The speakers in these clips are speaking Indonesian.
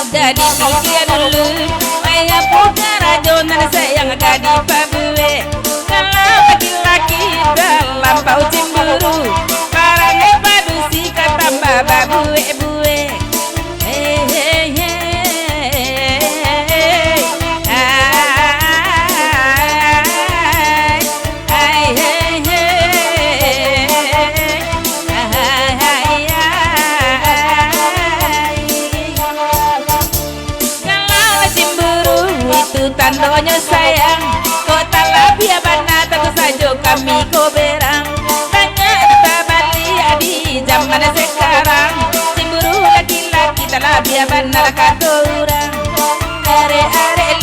Udah dipikir dulu, saya punya rajonan sayang ada di pabue. Kalau laki-laki dalam bau cemburu, barangnya padu si tambah babue-bue. Tandonya sayang, kota labia bana tentu saja kami ko berang. Tanya tabali di zaman sekarang, cemburu laki-laki tak labia bana kata orang. Are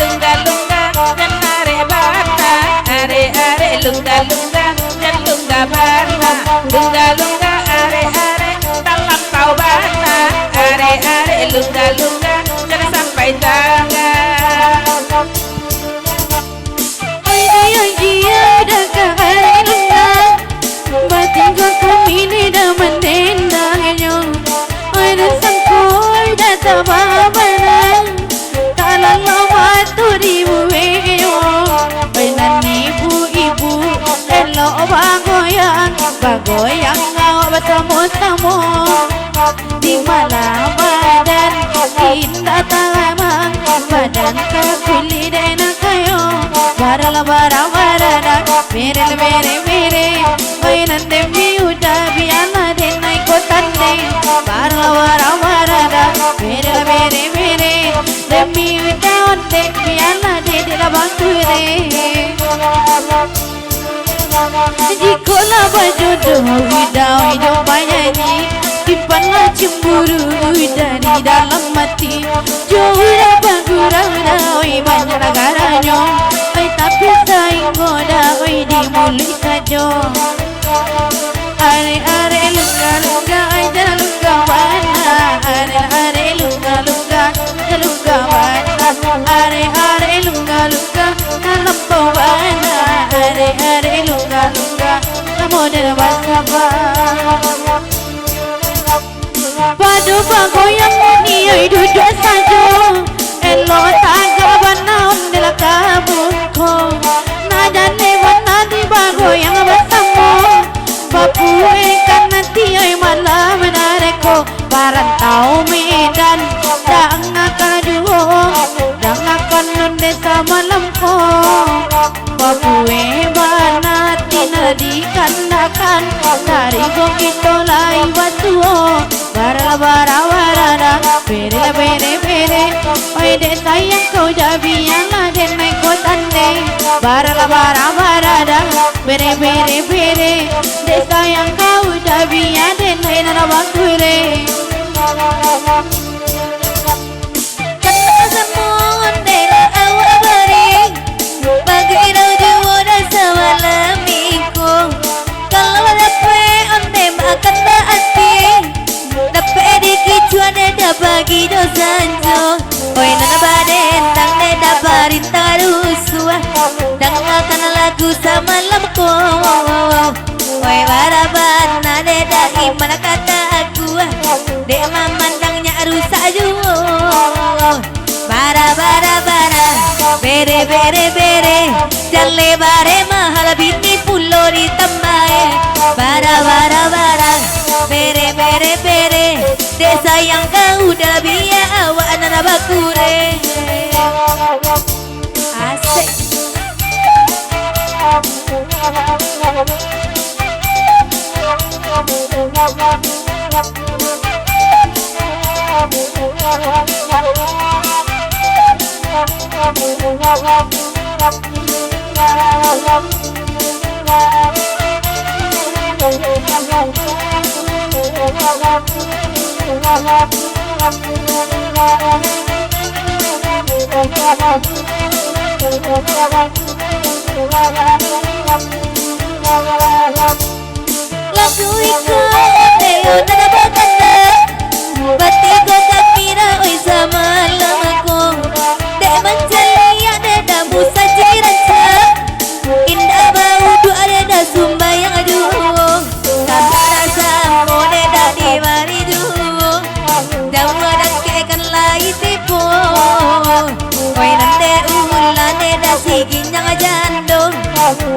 lungga-lungga dan are bana, are lungga-lungga dan lungga bana, lungga-lungga are dalam kau bana, are lungga-lungga jangan sampai tangga. Bagoyang ngau bertemu-temu di malam badan indah talamang badan kakuli dena kayo barala barala mere mainan demi udah biarlah denai kotande barala barala mere demi udah onde biarlah denai bangkure. Jikalau berjodoh hidup banyanyi simpanlah cemburu dari dalam mati. Jauh bergurau oi banyak negaranya, oi tapi saing goda oi di mulut saja. Are lungga oi jangan lungga mana, are lungga mana, are lungga dalam bawana, are lungga model basaba. Padu bagoyang ni oi duduk saja, elo tangga banam dela kabunko. Nadane wana di bagoyang bersama, bapu ikan nanti oi malam menareko. Parantau Medan, dah akan duo, dah akan non desa malamko. Bapu bana tina dikandakan, dari gokito lai batuo. Bara bere, oi de sayang kau jabian aden naik kotande. Bara bere, de sayang kau jabian aden naik nana bakure. Kata semua ondela awak beri, bagai raju muda semalam minggu. Kalau dapat onde makan baati, dapat dikicua deda bagi dosanjo. Oi nana baden tang deda barita rusua, dang akan lagu semalamku. Oi barabana deda imana kata aku, dek memandangnya rusak juga. Bara bere, jalle bare mahal bini pulo di tembae. Bara bere, desa yang kau udah biar awak nana bakure. Asik.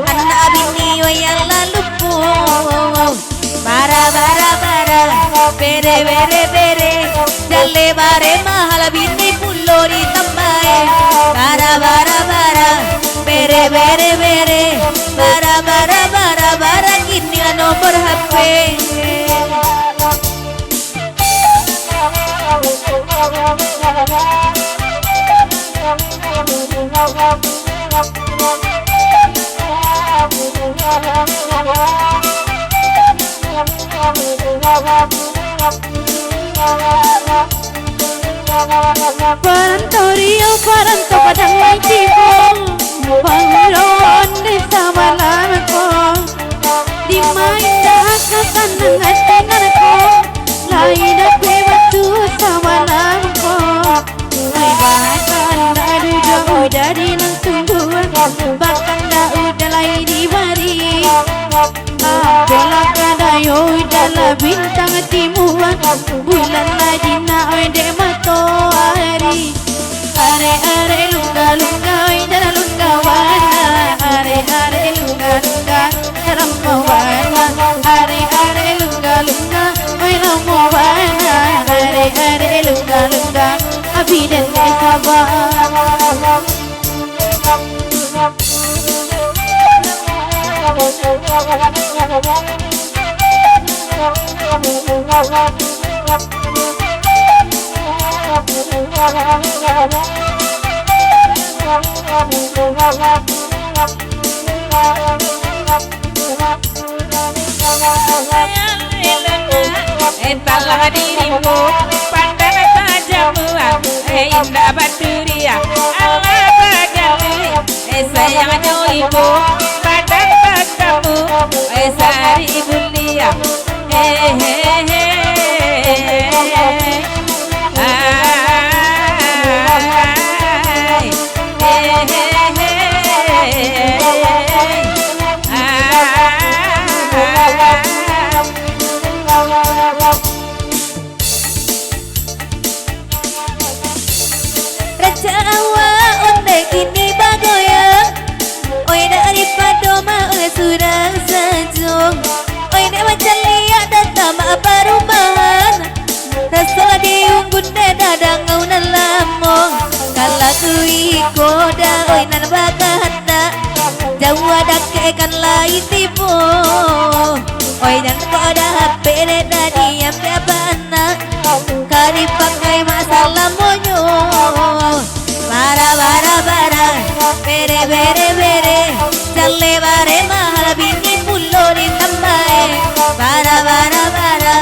anak bini yang lalu pun bara bara bara bere bere bere jalle bare mahal bini pulori tambae bara bara bara bere bere bere bara bara bara bara kini nomor HP. Parantorio paranto padang cibo pangiron desa malanako di maindah kesanang hati nanako lain aku batu sama lanako mai bahkan dari jauh dari nang tungguan bahkan dah udah lain di mari bela kadayo dalam bintang timuan bulan lagi na ode matahari are are lunga lunga dalam lunga wana are are lunga lunga dalam wana are are lunga lunga dalam wana are are lunga lunga abi dan sabar. Entahlah dirimu pandang tajammu indah baturia Allah bagai sayangnya ibu pandang kamu sari bulia sudah sejum oi dewa celia datang apa rumahan rasul diunggun dadang ngaunan lamong kala iko da oi nan bakahana jawa dakekan lai tipu oi dan koda HP reda diam bebana kari pakai masalah monyo bara bara bara bere bere bere jalle bare mahal bini pulori tambae bara bara bara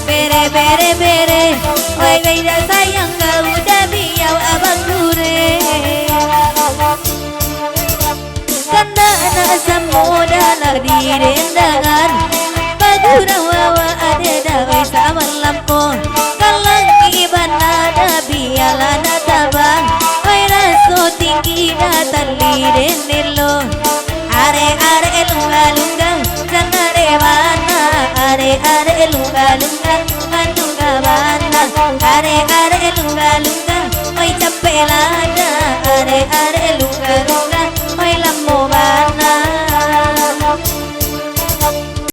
bere bere bere oi gaida sayang udah biau abang dure karena anak samuda nak direndangan bagura wawa ada dawai sama lampon kalang ibana ada bialana tabang oi raso tinggi datang lirenelo are are lunga lunga janare mana are are lunga lunga manunga mana are are lunga lunga oi capelada are are lunga lunga